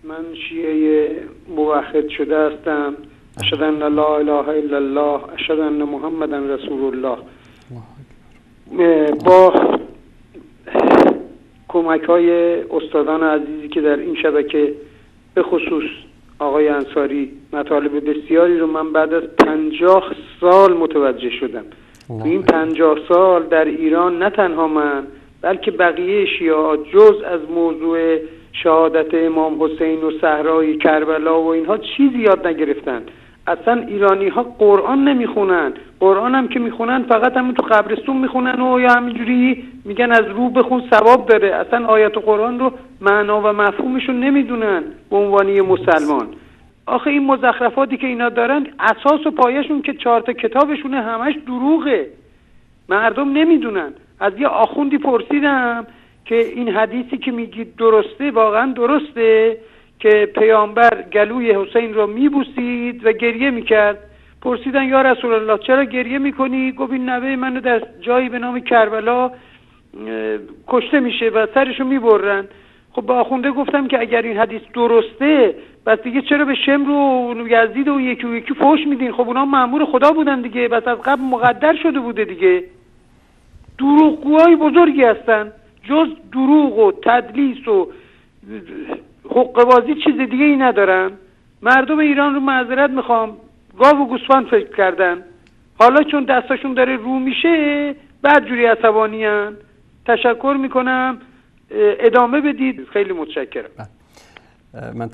من شیعه موحد شده هستم. اشهد ان لا اله الا الله، اشهد ان محمدا رسول الله. با کمک های استادان عزیزی که در این شبکه به خصوص آقای انصاری مطالب بسیاری رو من بعد از 50 سال متوجه شدم. تو این 50 سال در ایران نه تنها من بلکه بقیه شیعه جز از موضوع شهادت امام حسین و صحرای کربلا و اینها چیزی یاد نگرفتن. اصلا ایرانی ها قرآن نمیخونن، قرآن هم که میخونن فقط همون تو قبرستون میخونن و یا همینجوری میگن از رو بخون ثواب داره. اصلا آیات قرآن رو معنا و مفهومشون نمیدونن به عنوان مسلمان. آخه این مزخرفاتی که اینا دارن اساس و پایه‌شون که 4 تا کتابشونه همش دروغه، مردم نمیدونن. از یه آخوندی پرسیدم که این حدیثی که میگید درسته، واقعا درسته که پیامبر گلوی حسین را میبوسید و گریه میکرد؟ پرسیدن یا رسول الله چرا گریه میکنی؟ گفت این نوه منو در جایی به نام کربلا کشته میشه و سرشو میبرن. خب با آخونده گفتم که اگر این حدیث درسته بس دیگه چرا به شمر و یزید و یکی فوش میدین؟ خب اونا مأمور خدا بودن دیگه، بس از قبل مقدر شده بوده دیگه. دروغگوهای بزرگی هستن، جز دروغ و تدلیس و حقه‌بازی چیز دیگه ای ندارن. مردم ایران رو معذرت میخوام گاو و گوسفند فکر کردن، حالا چون دستاشون داره رو میشه بعد جوری عصبانی هن. تشکر میکنم، ادامه بدید. خیلی متشکرم. من